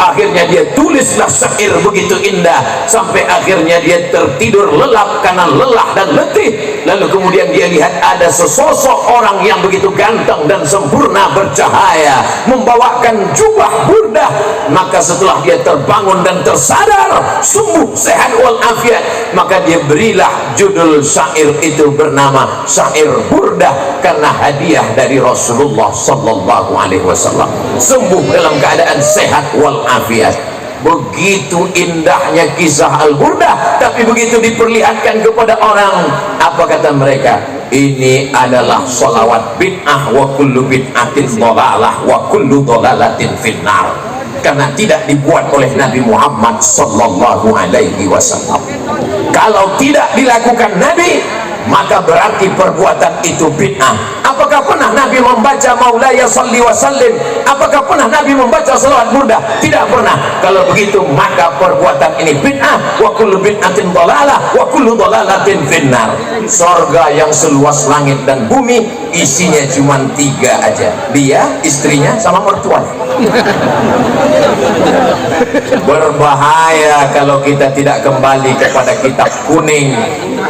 Akhirnya dia tulislah syair begitu indah, sampai akhirnya dia tertidur lelap karena lelah dan letih. Lalu kemudian dia lihat ada sesosok orang yang begitu ganteng dan sempurna bercahaya, membawakan jubah burdah. Maka setelah dia terbangun dan tersadar, sungguh sehat walafiat, maka dia berilah judul syair itu bernama Syair Burdah, karena hadiah dari Rasulullah sallallahu alaihi wasallam. Sembuh dalam keadaan sehat walafiat. Begitu indahnya kisah Al-Burdah, tapi begitu diperlihatkan kepada orang, apa kata mereka? Ini adalah sholawat bid'ah, wa kullu bid'atin dhalalah wa kullu dhalalatin finnar, karena tidak dibuat oleh Nabi Muhammad sallallahu alaihi wasallam. Kalau tidak dilakukan Nabi, maka berarti perbuatan itu bid'ah. Apakah pernah Nabi membaca Maulaya salli wa sallim? Apakah pernah Nabi membaca salawat burdah? Tidak pernah. Kalau begitu maka perbuatan ini bid'ah. Wa kullu bid'atin dhalalah wa kullu dhalalatin finnar. Surga yang seluas langit dan bumi isinya cuma 3 aja, dia, istrinya, sama mertuanya. Berbahaya kalau kita tidak kembali kepada kitab kuning.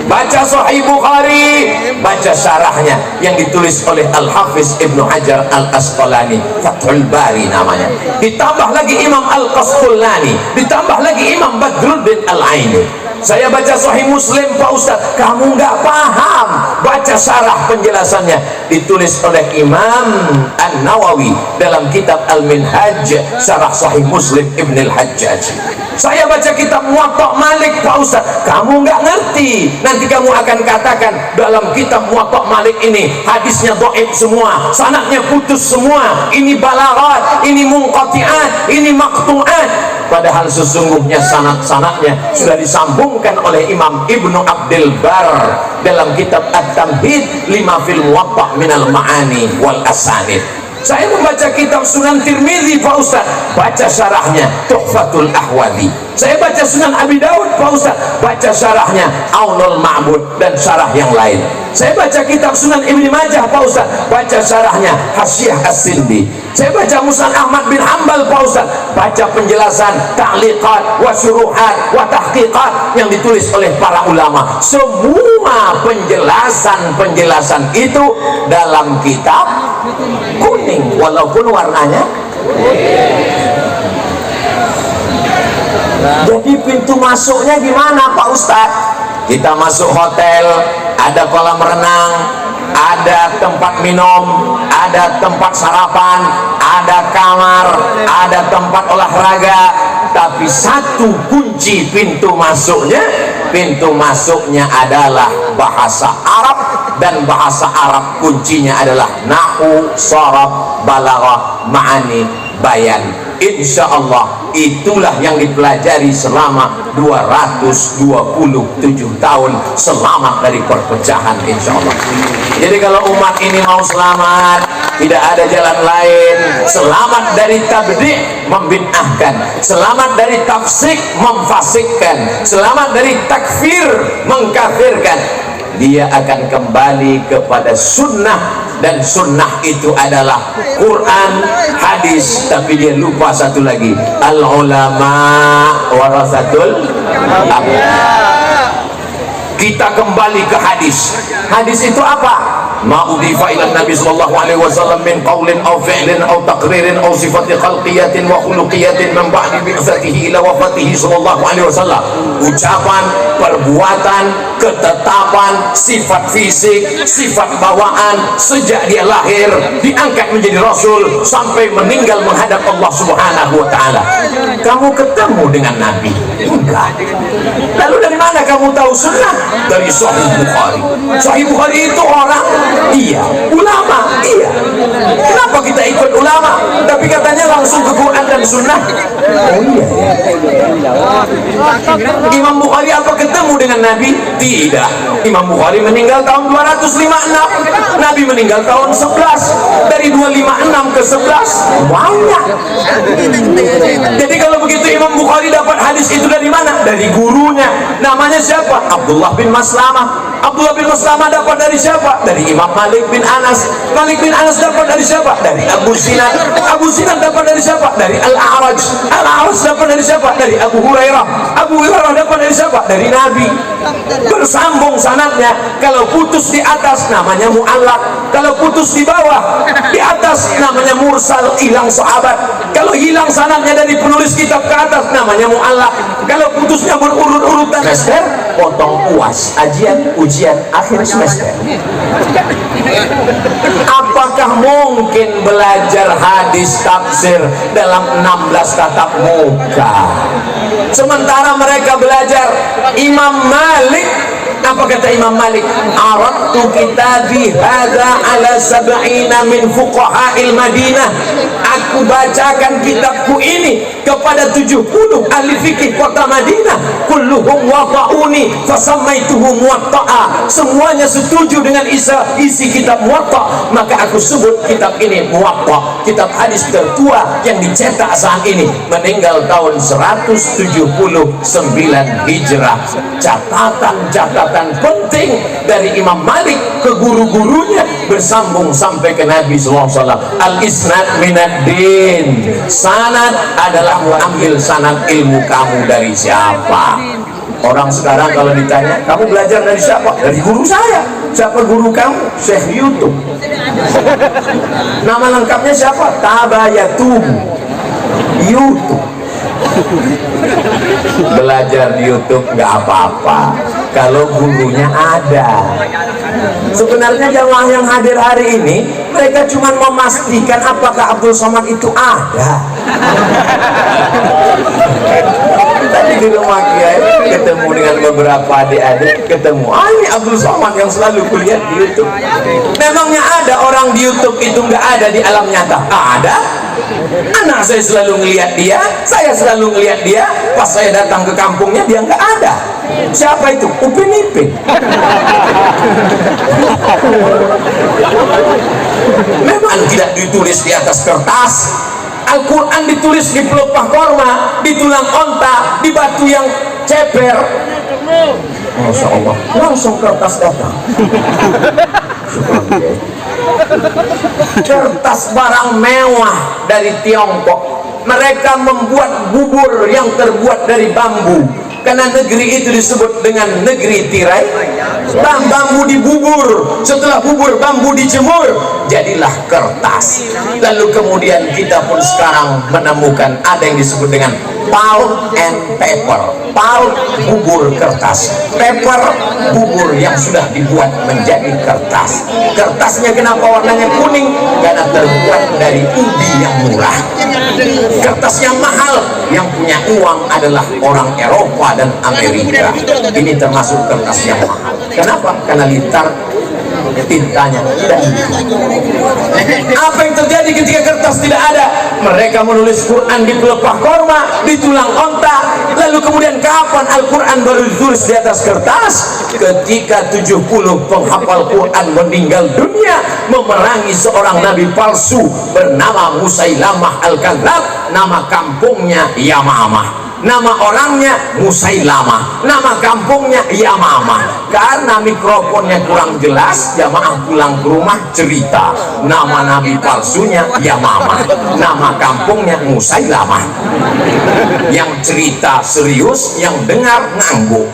Baca Sahih Bukhari, baca syarahnya yang ditulis oleh Al-Hafiz Ibnu Hajar Al-Asqalani, Fathul Bari namanya. Ditambah lagi Imam Al-Qasqalani, ditambah lagi Imam Badruddin Al-Aini. Saya baca Sahih Muslim, Pak Ustaz, kamu nggak paham. Baca syarah penjelasannya, ditulis oleh Imam An-Nawawi dalam kitab Al-Minhaj, syarah Sahih Muslim Ibn Al-Hajjaj. Saya baca kitab Muwatta Malik, Pak Ustaz, kamu nggak ngerti. Nanti kamu akan katakan dalam kitab Muwatta Malik ini hadisnya dhaif semua, sanadnya putus semua, ini balaghat, ini munqati'at, ini maqtu'at. Padahal sesungguhnya sanad-sanadnya sudah disambungkan oleh Imam Ibnu Abdul Bar dalam kitab At-Tamhid lima fil Muwatta minal ma'ani wal asanid. Saya membaca kitab Sunan Tirmidzi, Pak Ustaz, baca syarahnya Tuhfatul Ahwadi. Saya baca Sunan Abi Daud, Pak Ustaz, baca syarahnya Aunul Ma'bud dan syarah yang lain. Saya baca kitab Sunan Ibnu Majah, Pak Ustaz, baca syarahnya Hasyiah As-Sindi. Saya baca Musnad Ahmad bin Hanbal, Pak Ustaz, baca penjelasan ta'liqat wa syuruhat wa tahqiqat yang ditulis oleh para ulama. Semua penjelasan itu dalam kitab kuning, walaupun warnanya. Jadi pintu masuknya gimana, Pak Ustadz? Kita masuk hotel, ada kolam renang, ada tempat minum, ada tempat sarapan, ada kamar, ada tempat olahraga, tapi satu kunci pintu masuknya adalah bahasa Arab, dan bahasa Arab kuncinya adalah nahwu, sharaf, balaghah, ma'ani, bayan. Insya Allah itulah yang dipelajari selama 227 tahun, selamat dari perpecahan, insya Allah. Jadi kalau umat ini mau selamat, tidak ada jalan lain. Selamat dari tabdi' membid'ahkan, selamat dari tafsik memfasikkan, selamat dari takfir mengkafirkan. Dia akan kembali kepada sunnah, dan sunnah itu adalah Quran, hadis. Tapi dia lupa satu lagi, al ulama warasatul anbiya. Kita kembali ke hadis. Hadis itu apa? Ma udhifa ila Nabi sallallahu alaihi wasallam min qaulin aw fi'lin aw taqririn aw sifati khalqiyatin wa khuluqiyatin min ba'di bi'tsatihi ila wafatihi sallallahu alaihi wasallam. Ucapan, perbuatan, ketetapan, sifat fisik, sifat bawaan sejak dia lahir, diangkat menjadi rasul sampai meninggal menghadap Allah Subhanahu wa taala. Kamu ketemu dengan Nabi? Enggak. Lalu dari mana kamu tahu sunnah? Dari Sahih Bukhari. Sahih Bukhari itu orang? Iya. Ulama? Iya. Kenapa kita ikut ulama? Tapi katanya langsung ke Quran dan sunnah? Oh iya. Imam Bukhari apa ketemu dengan Nabi? Tidak. Imam Bukhari meninggal tahun 256, Nabi meninggal tahun 11. Dari 256 ke 11 banyak. Jadi kalau begitu Imam Bukhari dapat hadis itu dari mana? Dari gurunya. Namanya siapa? Abdullah bin Maslamah. Abdullah bin Maslamah dapat dari siapa? Dari Imam Malik bin Anas. Malik bin Anas dapat dari siapa? Dari Abu Sinan. Abu Sinan dapat dari siapa? Dari Al-A'raj. Al-A'raj dari Abu Hurairah. Abu Hurairah dapat dari siapa? Dari Nabi. Bersambung sanadnya. Kalau putus di atas namanya mu'allaq, kalau putus di bawah di atas namanya mursal, hilang sahabat. Kalau hilang sanadnya dari penulis kitab ke atas namanya mu'allaq. Kalau putusnya berurut-urutan semester, potong UAS, ujian akhir semester. Apakah mungkin belajar hadis tafsir dalam 16 tatap muka? Sementara mereka belajar Imam Malik. Apa kata Imam Malik? Aradtu kitabi hadza ala sab'ina min fuqaha'il Madinah. Aku bacakan kitabku ini kepada 70 ahli fikih kota Madinah. Kulluhum wata'uni fasammaituhu muwatta'a. Semuanya setuju dengan isi kitab Muwatta, maka aku sebut kitab ini Muwatta, kitab hadis tertua yang dicetak saat ini, meninggal tahun 179 Hijrah. Catatan penting dari Imam Malik ke guru-gurunya bersambung sampai ke Nabi SAW. Al-isnad minad din. Sanad adalah mengambil sanad ilmu kamu dari siapa. Orang sekarang kalau ditanya, kamu belajar dari siapa? Dari guru saya. Siapa guru kamu? Syekh YouTube. Nama lengkapnya siapa? Tabayatun YouTube. Belajar di YouTube nggak apa-apa kalau gurunya ada. Sebenarnya jamaah yang hadir hari ini, mereka cuma memastikan apakah Abdul Somad itu ada. Tadi di rumah Kiai ketemu dengan beberapa adik-adik, ketemu ini Abdul Somad yang selalu kuliah di YouTube. Memangnya ada orang di YouTube itu nggak ada di alam nyata? Ada. Anak saya selalu ngelihat dia, saya selalu ngelihat dia. Pas saya datang ke kampungnya dia nggak ada. Siapa itu? Upin Ipin. Memang tidak ditulis di atas kertas. Al-Quran ditulis di pelepah korma, di tulang onta, di batu yang ceper. Masya Allah, langsung kertas datang. Kertas barang mewah dari Tiongkok. Mereka membuat bubur yang terbuat dari bambu, karena negeri itu disebut dengan negeri tirai. Bambu dibubur, setelah bubur bambu dijemur, jadilah kertas. Lalu kemudian kita pun sekarang menemukan ada yang disebut dengan pulp and paper. Pulp, bubur kertas. Paper, bubur yang sudah dibuat menjadi kertas. Kertasnya kenapa warnanya kuning? Karena terbuat dari ubi yang murah. Kertas yang mahal, yang punya uang adalah orang Eropa dan Amerika. Ini termasuk kertas yang mahal. Kenapa? Karena litar tintanya dan apa yang terjadi ketika kertas tidak ada? Mereka menulis Quran di pelepah korma, di tulang onta. Lalu kemudian kapan Al-Quran baru ditulis di atas kertas? Ketika 70 penghafal Quran meninggal dunia memerangi seorang nabi palsu bernama Musailamah Al-Kadzab. Nama kampungnya Yamamah, nama orangnya Musailamah, nama kampungnya Yamamah. Karena mikrofonnya kurang jelas, jamaah pulang ke rumah cerita nama nabi palsunya Yamamah, nama kampungnya Musailamah. Yang cerita serius, yang dengar ngangguk.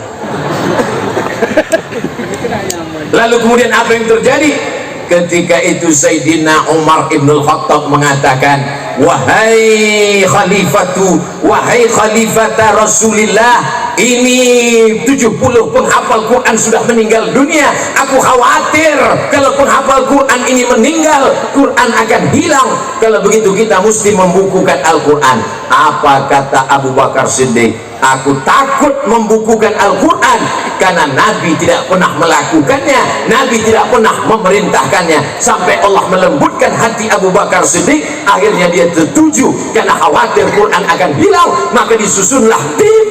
Lalu kemudian apa yang terjadi? Ketika itu Sayyidina Umar Ibn Khattab mengatakan, wahai khalifata Rasulillah, ini 70 penghafal Quran sudah meninggal dunia. Aku khawatir kalau penghafal Quran ini meninggal, Quran akan hilang. Kalau begitu kita mesti membukukan Al-Quran. Apa kata Abu Bakar Siddiq? Aku takut membukukan Al-Quran karena Nabi tidak pernah melakukannya, Nabi tidak pernah memerintahkannya. Sampai Allah melembutkan hati Abu Bakar Siddiq, akhirnya dia setuju karena khawatir Quran akan hilang, maka disusunlah tim